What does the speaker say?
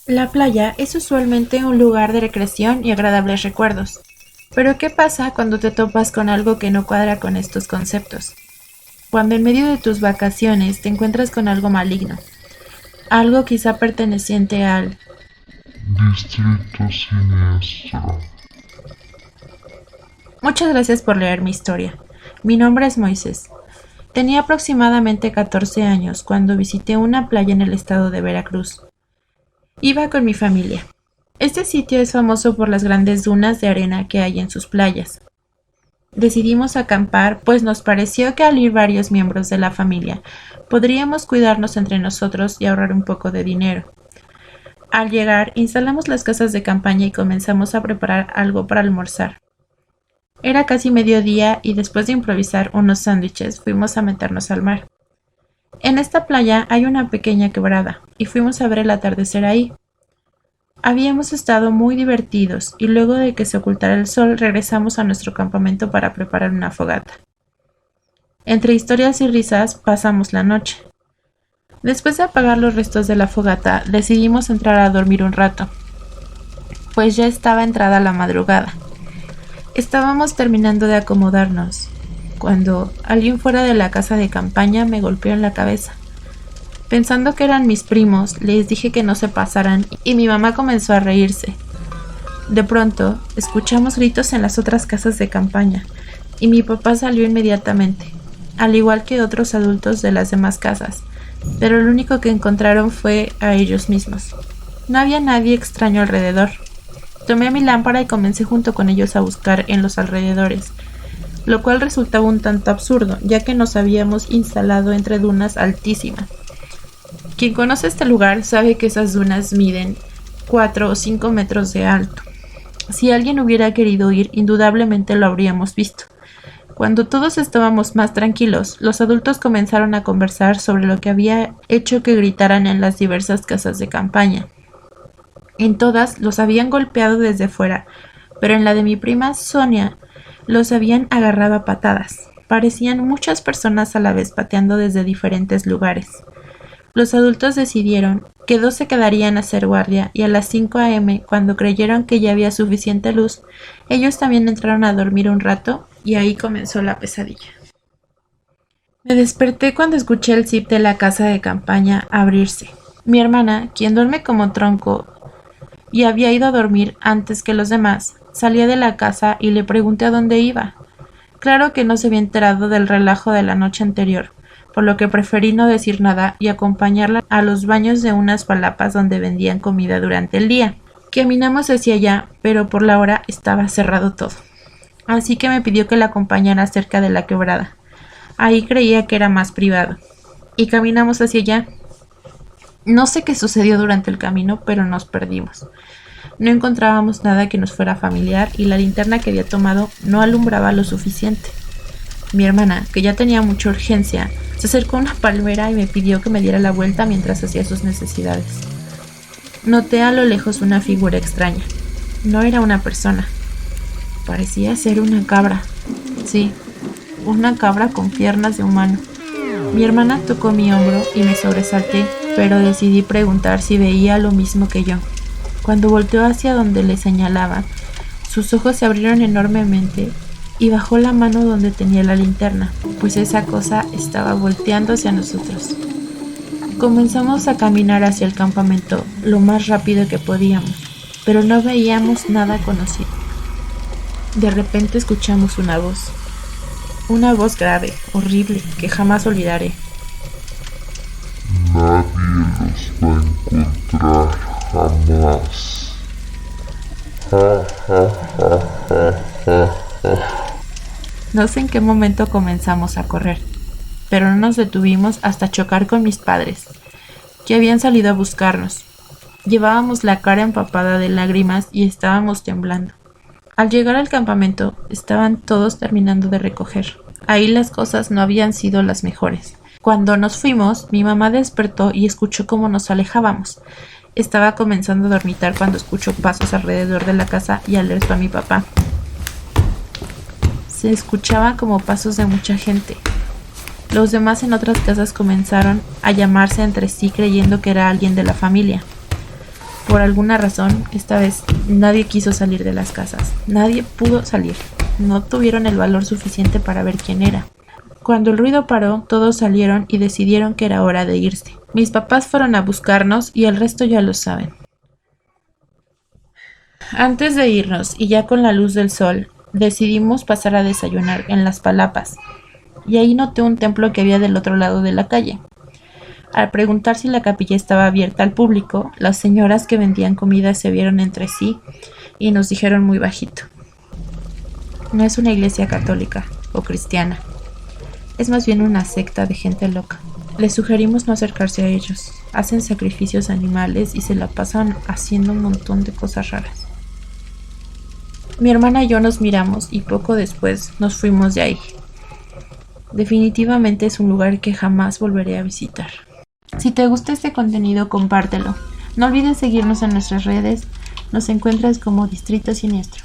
La playa es usualmente un lugar de recreación y agradables recuerdos. Pero ¿qué pasa cuando te topas con algo que no cuadra con estos conceptos? Cuando en medio de tus vacaciones te encuentras con algo maligno, algo quizá perteneciente al... Distrito Siniestro. Muchas gracias por leer mi historia. Mi nombre es Moisés. Tenía aproximadamente 14 años cuando visité una playa en el estado de Veracruz. Iba con mi familia. Este sitio es famoso por las grandes dunas de arena que hay en sus playas. Decidimos acampar, pues nos pareció que al ir varios miembros de la familia podríamos cuidarnos entre nosotros y ahorrar un poco de dinero. Al llegar, instalamos las casas de campaña y comenzamos a preparar algo para almorzar. Era casi mediodía y después de improvisar unos sándwiches fuimos a meternos al mar. En esta playa hay una pequeña quebrada y fuimos a ver el atardecer ahí. Habíamos estado muy divertidos y luego de que se ocultara el sol regresamos a nuestro campamento para preparar una fogata. Entre historias y risas pasamos la noche. Después de apagar los restos de la fogata decidimos entrar a dormir un rato, pues ya estaba entrada la madrugada. Estábamos terminando de acomodarnos, cuando alguien fuera de la casa de campaña me golpeó en la cabeza. Pensando que eran mis primos, les dije que no se pasaran y mi mamá comenzó a reírse. De pronto, escuchamos gritos en las otras casas de campaña y mi papá salió inmediatamente, al igual que otros adultos de las demás casas, pero lo único que encontraron fue a ellos mismos. No había nadie extraño alrededor. Tomé mi lámpara y comencé junto con ellos a buscar en los alrededores, lo cual resultaba un tanto absurdo, ya que nos habíamos instalado entre dunas altísimas. Quien conoce este lugar sabe que esas dunas miden 4 o 5 metros de alto. Si alguien hubiera querido ir, indudablemente lo habríamos visto. Cuando todos estábamos más tranquilos, los adultos comenzaron a conversar sobre lo que había hecho que gritaran en las diversas casas de campaña. En todas los habían golpeado desde fuera, pero en la de mi prima Sonia los habían agarrado a patadas. Parecían muchas personas a la vez pateando desde diferentes lugares. Los adultos decidieron que 2 se quedarían a hacer guardia y a las 5 a.m., cuando creyeron que ya había suficiente luz, ellos también entraron a dormir un rato y ahí comenzó la pesadilla. Me desperté cuando escuché el zip de la casa de campaña abrirse. Mi hermana, quien duerme como tronco y había ido a dormir antes que los demás, salía de la casa y le pregunté a dónde iba. Claro que no se había enterado del relajo de la noche anterior, por lo que preferí no decir nada y acompañarla a los baños de unas palapas donde vendían comida durante el día. Caminamos hacia allá, pero por la hora estaba cerrado todo. Así que me pidió que la acompañara cerca de la quebrada. Ahí creía que era más privado. Y caminamos hacia allá. No sé qué sucedió durante el camino, pero nos perdimos. No encontrábamos nada que nos fuera familiar y la linterna que había tomado no alumbraba lo suficiente. Mi hermana, que ya tenía mucha urgencia, se acercó a una palmera y me pidió que me diera la vuelta mientras hacía sus necesidades. Noté a lo lejos una figura extraña. No era una persona. Parecía ser una cabra. Sí, una cabra con piernas de humano. Mi hermana tocó mi hombro y me sobresalté, pero decidí preguntar si veía lo mismo que yo. Cuando volteó hacia donde le señalaba, sus ojos se abrieron enormemente y bajó la mano donde tenía la linterna, pues esa cosa estaba volteando hacia nosotros. Comenzamos a caminar hacia el campamento lo más rápido que podíamos, pero no veíamos nada conocido. De repente escuchamos una voz grave, horrible, que jamás olvidaré. Nadie los va a encontrar jamás. Ja, ja, ja, ja, ja, ja. No sé en qué momento comenzamos a correr, pero no nos detuvimos hasta chocar con mis padres, que habían salido a buscarnos. Llevábamos la cara empapada de lágrimas y estábamos temblando. Al llegar al campamento, estaban todos terminando de recoger. Ahí las cosas no habían sido las mejores. Cuando nos fuimos, mi mamá despertó y escuchó cómo nos alejábamos. Estaba comenzando a dormitar cuando escuchó pasos alrededor de la casa y alertó a mi papá. Se escuchaba como pasos de mucha gente. Los demás en otras casas comenzaron a llamarse entre sí creyendo que era alguien de la familia. Por alguna razón, esta vez nadie quiso salir de las casas. Nadie pudo salir. No tuvieron el valor suficiente para ver quién era. Cuando el ruido paró, todos salieron y decidieron que era hora de irse. Mis papás fueron a buscarnos y el resto ya lo saben. Antes de irnos, y ya con la luz del sol, decidimos pasar a desayunar en Las Palapas, y ahí noté un templo que había del otro lado de la calle. Al preguntar si la capilla estaba abierta al público, las señoras que vendían comida se vieron entre sí y nos dijeron muy bajito: no es una iglesia católica o cristiana, es más bien una secta de gente loca. Les sugerimos no acercarse a ellos. Hacen sacrificios animales y se la pasan haciendo un montón de cosas raras. Mi hermana y yo nos miramos y poco después nos fuimos de ahí. Definitivamente es un lugar que jamás volveré a visitar. Si te gusta este contenido, compártelo. No olvides seguirnos en nuestras redes. Nos encuentras como Distrito Siniestro.